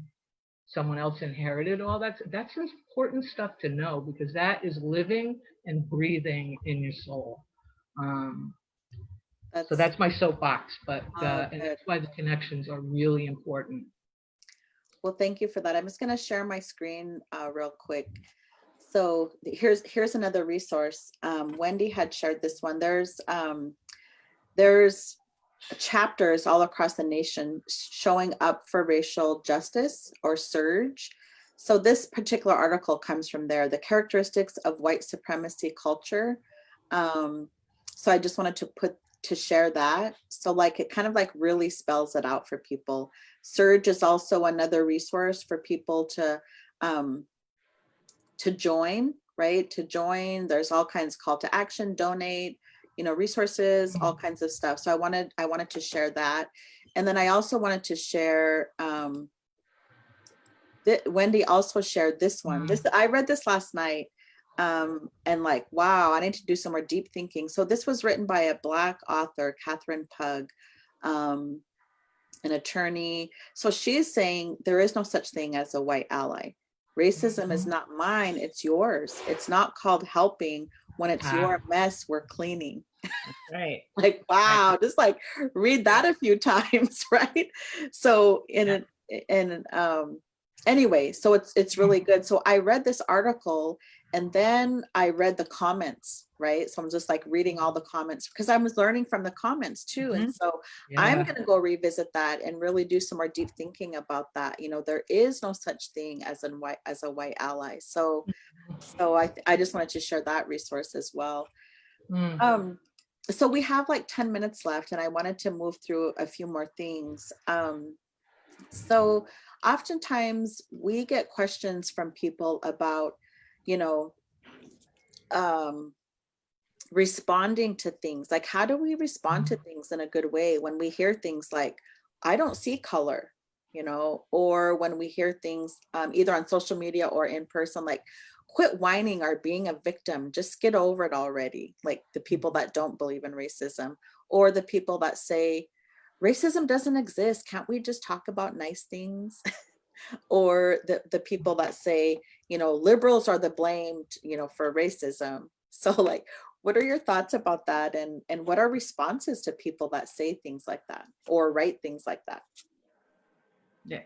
someone else inherited all that? That's important stuff to know, because that is living and breathing in your soul. So that's my soapbox, but and that's why the connections are really important. Well, thank you for that. I'm just going to share my screen real quick. So here's another resource. Wendi had shared this one. There's chapters all across the nation showing up for racial justice, or SURGE. So this particular article comes from there, the characteristics of white supremacy culture. So I just wanted to share that. So like, it kind of like really spells it out for people. SURGE is also another resource for people to join, right? To join, there's all kinds of call to action, donate, resources, all kinds of stuff. So I wanted to share that. And then I also wanted to share, Wendi also shared this one. I read this last night, and like, wow, I need to do some more deep thinking. So this was written by a Black author, Catherine Pug, an attorney. So she is saying there is no such thing as a white ally. Racism is not mine, it's yours. It's not called helping. When it's your mess, we're cleaning. Right. Like, wow, just like read that a few times, right? So anyway, so it's really good. So I read this article, and then I read the comments, right? So I'm just like reading all the comments, because I was learning from the comments too. And so I'm going to go revisit that and really do some more deep thinking about that. There is no such thing as a white ally. So I just wanted to share that resource as well. So we have like 10 minutes left, and I wanted to move through a few more things. So oftentimes we get questions from people about, responding to things. Like, how do we respond to things in a good way when we hear things like, I don't see color, or when we hear things either on social media or in person, like, quit whining or being a victim, just get over it already. Like the people that don't believe in racism, or the people that say racism doesn't exist, can't we just talk about nice things? Or the people that say, liberals are the blamed, for racism. So like, what are your thoughts about that? And what are responses to people that say things like that or write things like that? Yeah,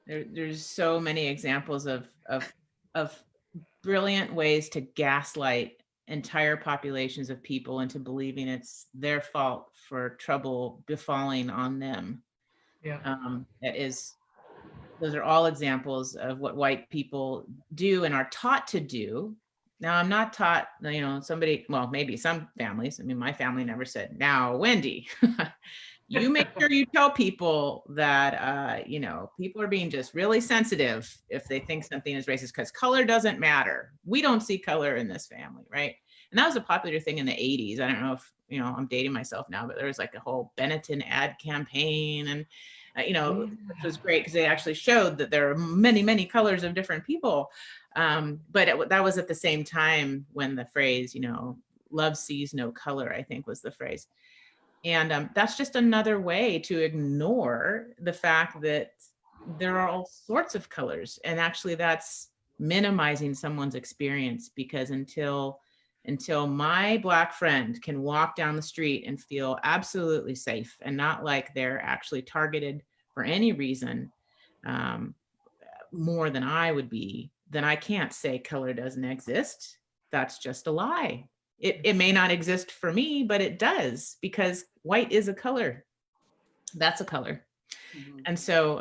there's so many examples of brilliant ways to gaslight entire populations of people into believing it's their fault for trouble befalling on them. Those are all examples of what white people do and are taught to do. Now, I'm not taught, maybe some families. I mean, my family never said, now, Wendi, you make sure you tell people that, people are being just really sensitive if they think something is racist, because color doesn't matter. We don't see color in this family, right? And that was a popular thing in the 80s. I don't know if, I'm dating myself now, but there was like a whole Benetton ad campaign, and which was great because they actually showed that there are many, many colors of different people. But that was at the same time when the phrase, love sees no color, I think was the phrase. And that's just another way to ignore the fact that there are all sorts of colors. And actually that's minimizing someone's experience, because until my Black friend can walk down the street and feel absolutely safe and not like they're actually targeted for any reason, more than I would be, then I can't say color doesn't exist. That's just a lie. It may not exist for me, but it does, because white is a color. That's a color. Mhm. And so,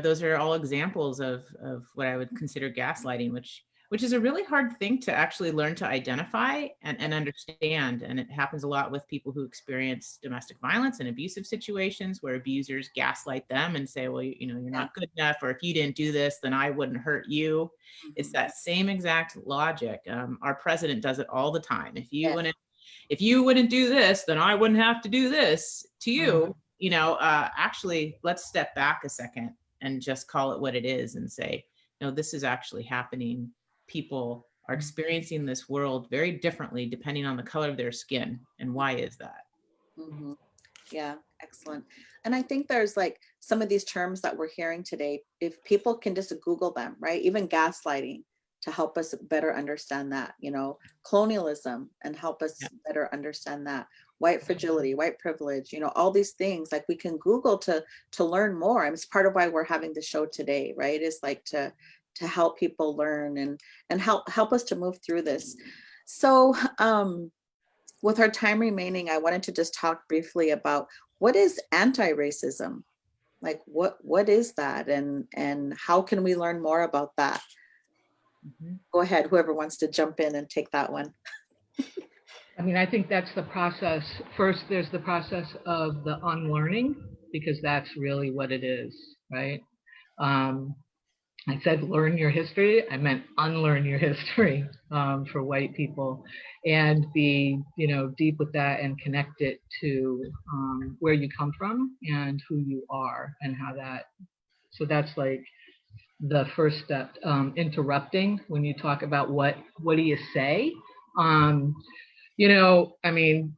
those are all examples of what I would consider gaslighting, which is a really hard thing to actually learn to identify and understand. And it happens a lot with people who experience domestic violence and abusive situations, where abusers gaslight them and say, well, you're not good enough, or if you didn't do this, then I wouldn't hurt you. It's Mhm. that same exact logic. Our president does it all the time. If you Yeah. wouldn't do this, then I wouldn't have to do this to you. Mhm. Actually, let's step back a second and just call it what it is and say, no, this is actually happening. People are experiencing this world very differently depending on the color of their skin. And why is that? Mhm. Yeah, excellent. And I think there's like some of these terms that we're hearing today, if people can just Google them, right? Even gaslighting, to help us better understand that, colonialism, and help us Yeah. better understand that, white fragility, white privilege, all these things, like we can Google to learn more. And it's part of why we're having the show today, right? Is like to help people learn and help us to move through this. So with our time remaining, I wanted to just talk briefly about what is anti-racism? Like what is that, and how can we learn more about that? Mhm. Go ahead, whoever wants to jump in and take that one. I mean, I think that's the process. First, there's the process of the unlearning, because that's really what it is, right? Um, I said learn your history. I meant unlearn your history for white people, and be deep with that and connect it to where you come from and who you are and how that. So that's like the first step. Interrupting when you talk about what do you say. I mean,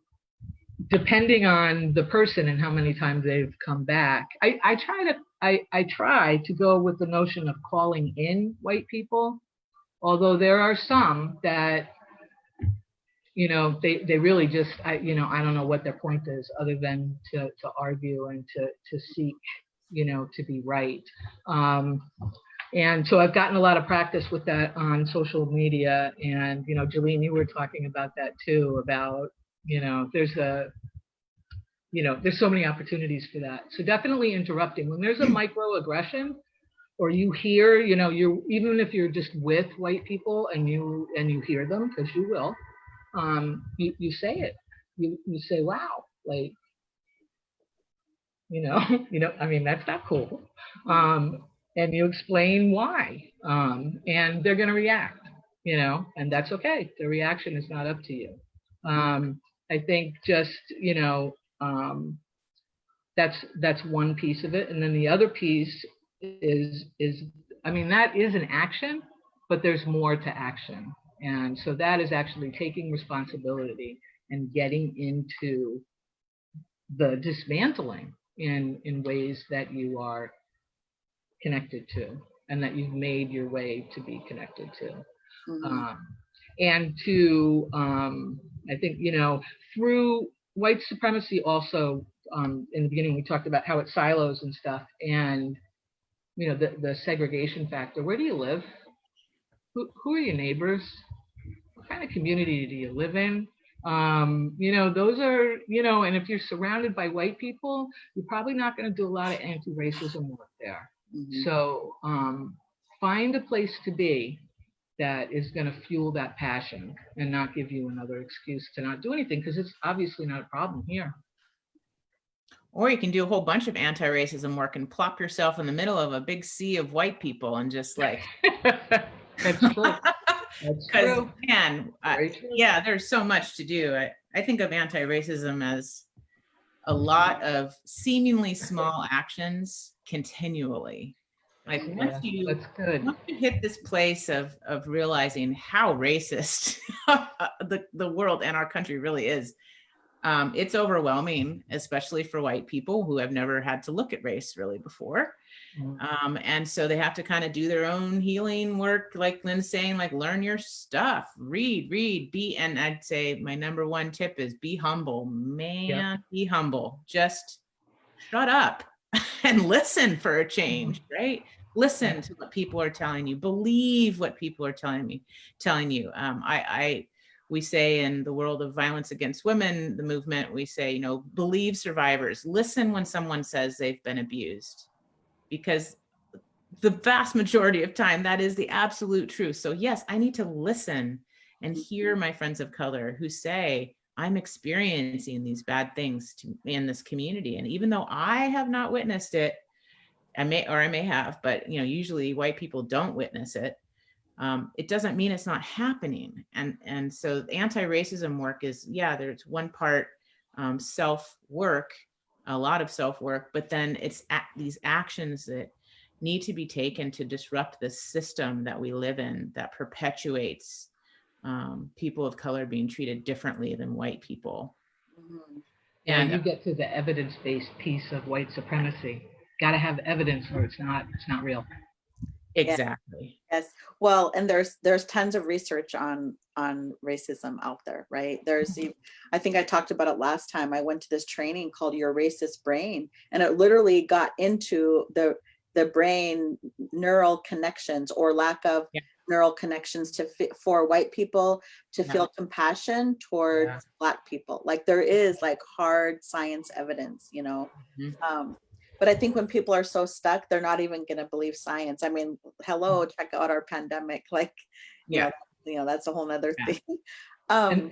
depending on the person and how many times they've come back, I try to go with the notion of calling in white people, although there are some that they really just I don't know what their point is, other than to argue and to seek to be right. And so I've gotten a lot of practice with that on social media. And Jillene, you were talking about that too, about there's so many opportunities for that. So definitely interrupting when there's a microaggression, or you hear, you even if you're just with white people and you hear them, because you will, you say it. You say, wow, like, I mean, that's not cool. And you explain why, and they're going to react, and that's okay. The reaction is not up to you. I think just, that's one piece of it. And then the other piece is, I mean, that is an action, but there's more to action. And so that is actually taking responsibility and getting into the dismantling in ways that you are connected to, and that you've made your way to be connected to. Mhm. And to, I think, through white supremacy also, in the beginning, we talked about how it silos and stuff, and, the segregation factor. Where do you live? Who are your neighbors? What kind of community do you live in? Those are, and if you're surrounded by white people, you're probably not going to do a lot of anti-racism work there. Mhm. So find a place to be that is going to fuel that passion and not give you another excuse to not do anything, because it's obviously not a problem here. Or you can do a whole bunch of anti-racism work and plop yourself in the middle of a big sea of white people and just like. That's true. That's Because true. man, Very true. yeah, there's so much to do. I think of anti-racism as a lot of seemingly small actions continually. Like Yeah, that's good. once you hit this place of realizing how racist the world and our country really is, it's overwhelming, especially for white people who have never had to look at race really before. And so they have to kind of do their own healing work, like Lynn's saying, like learn your stuff, read, be, and I'd say my number one tip is be humble, man. Yep. Be humble. Just shut up and listen for a change, right? Listen to what people are telling you. Believe what people are telling you. We say in the world of violence against women, the movement, we say, you know, believe survivors. Listen when someone says they've been abused, because the vast majority of time, that is the absolute truth. So yes, I need to listen and hear my friends of color who say, I'm experiencing these bad things in this community. And even though I have not witnessed it, I may have, but you know, usually white people don't witness it. It doesn't mean it's not happening. And so anti-racism work is, yeah, there's one part self-work, a lot of self-work, but then it's these actions that need to be taken to disrupt the system that we live in that perpetuates people of color being treated differently than white people. Mm-hmm. And you get to the evidence-based piece of white supremacy. Got to have evidence or it's not real. Exactly. Yes. Well, and there's tons of research on racism out there, right? I think I talked about it last time. I went to this training called Your Racist Brain, and it literally got into the brain neural connections or lack of neural connections for white people to feel compassion towards Black people. Like there is like hard science evidence, you know. But I think when people are so stuck, they're not even going to believe science. I mean, hello, check out our pandemic. Like, you know, that's a whole nother thing. Go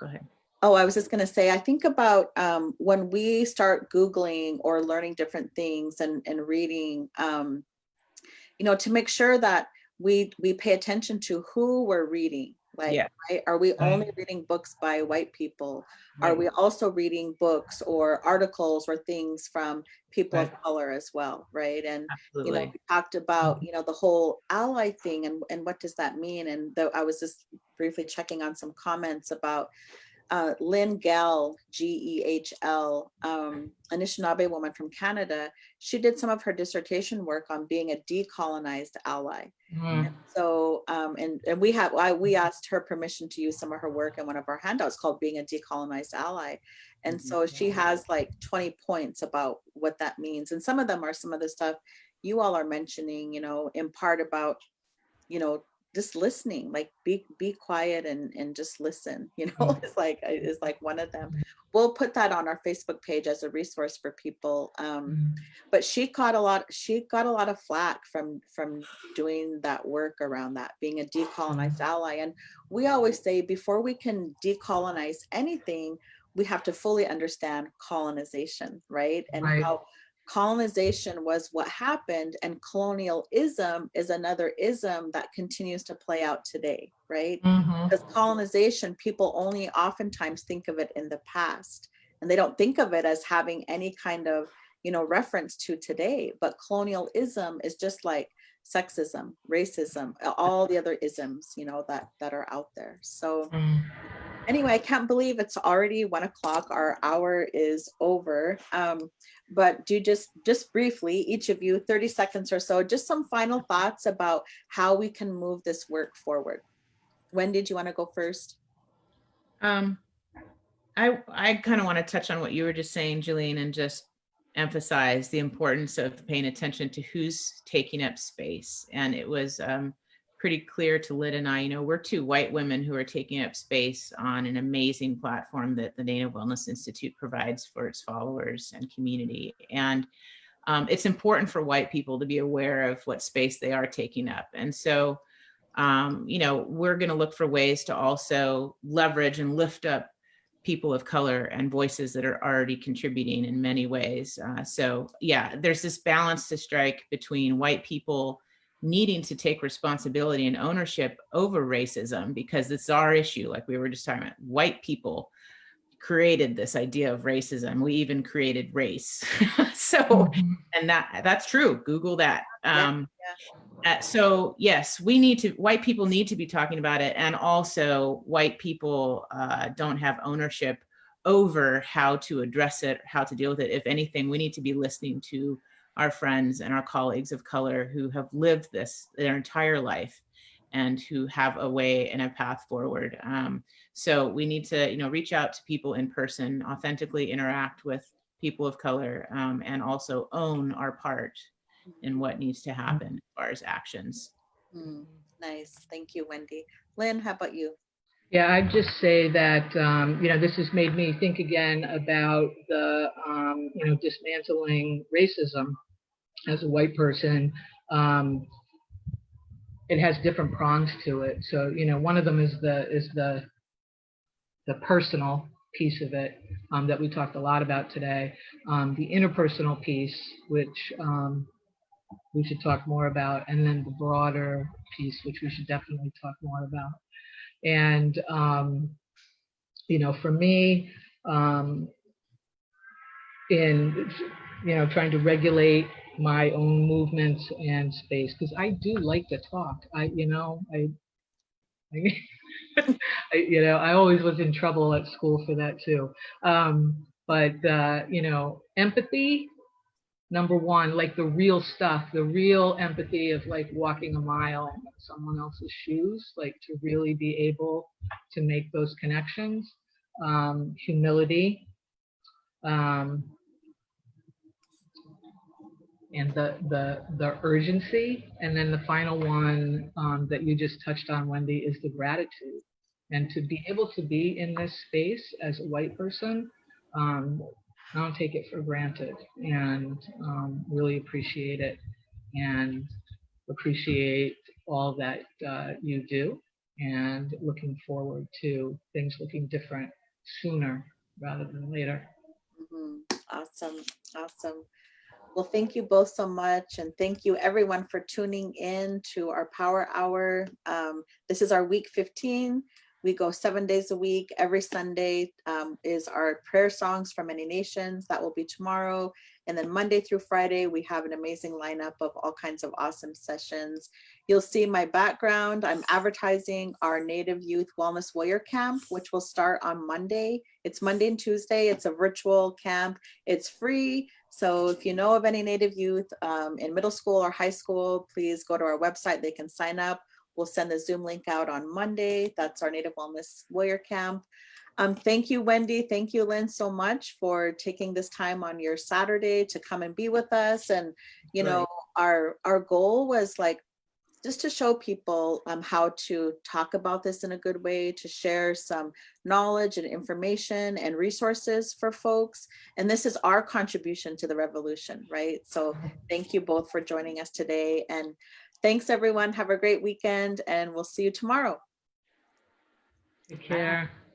ahead. Oh, I was just going to say, I think about when we start Googling or learning different things and reading, you know, to make sure that we pay attention to who we're reading. Like, right? Are we only reading books by white people? Are we also reading books or articles or things from people of color as well, right? And you know, we talked about, you know, the whole ally thing and what does that mean? And I was just briefly checking on some comments about Lynn Gehl, Gehl, Anishinaabe woman from Canada. She did some of her dissertation work on being a decolonized ally. And so, and we asked her permission to use some of her work in one of our handouts called Being a Decolonized Ally. And so she has like 20 points about what that means. And some of them are some of the stuff you all are mentioning, you know, in part about, you know, just listening, like be quiet and just listen, you know, it's like one of them. We'll put that on our Facebook page as a resource for people. But she got a lot of flack from doing that work around that, being a decolonized ally. And we always say before we can decolonize anything, we have to fully understand colonization, right? And how colonization was what happened, and colonialism is another ism that continues to play out today, right? Because colonization, people only oftentimes think of it in the past, and they don't think of it as having any kind of, you know, reference to today. But colonialism is just like sexism, racism, all the other isms, you know, that are out there. So anyway, I can't believe it's already 1 o'clock. Our hour is over. But do just briefly, each of you, 30 seconds or so, just some final thoughts about how we can move this work forward. Wendi, did you want to go first? I kind of want to touch on what you were just saying, Jillene, and just emphasize the importance of paying attention to who's taking up space. And it was pretty clear to Lynn and I, you know, we're two white women who are taking up space on an amazing platform that the Native Wellness Institute provides for its followers and community. And it's important for white people to be aware of what space they are taking up. And so, you know, we're going to look for ways to also leverage and lift up people of color and voices that are already contributing in many ways. So yeah, there's this balance to strike between white people needing to take responsibility and ownership over racism, because it's our issue. Like we were just talking about, white people created this idea of racism. We even created race. So, and that's true. Google that. So yes, white people need to be talking about it. And also white people don't have ownership over how to address it, how to deal with it. If anything, we need to be listening to our friends and our colleagues of color who have lived this their entire life and who have a way and a path forward. So we need to, you know, reach out to people in person, authentically interact with people of color, and also own our part in what needs to happen as far as actions. Nice. Thank you, Wendi. Lynn, how about you? Yeah, I'd just say that, this has made me think again about the, dismantling racism as a white person. It has different prongs to it. So, one of them is the personal piece of it that we talked a lot about today. The interpersonal piece, which we should talk more about, and then the broader piece, which we should definitely talk more about. And, for me, in, trying to regulate my own movements and space, because I do like to talk. I always was in trouble at school for that too. Empathy, number one, like the real stuff, the real empathy of like walking a mile in someone else's shoes, like to really be able to make those connections. Humility, and the urgency. And then the final one that you just touched on, Wendi, is the gratitude. And to be able to be in this space as a white person, I don't take it for granted, and really appreciate it, and appreciate all that you do, and looking forward to things looking different sooner rather than later. Awesome. Awesome. Well, thank you both so much. And thank you everyone for tuning in to our Power Hour. This is our week 15. We go 7 days a week. Every Sunday is our prayer songs from many nations. That will be tomorrow. And then Monday through Friday, we have an amazing lineup of all kinds of awesome sessions. You'll see my background. I'm advertising our Native Youth Wellness Warrior Camp, which will start on Monday. It's Monday and Tuesday. It's a virtual camp. It's free. So if you know of any Native youth in middle school or high school, please go to our website. They can sign up. We'll send the Zoom link out on Monday. That's our Native Wellness Warrior Camp. Thank you, Wendi. Thank you, Lynn, so much for taking this time on your Saturday to come and be with us. And, our goal was like, just to show people how to talk about this in a good way, to share some knowledge and information and resources for folks. And this is our contribution to the revolution, right? So thank you both for joining us today. And thanks, everyone. Have a great weekend, and we'll see you tomorrow. Take care. Bye.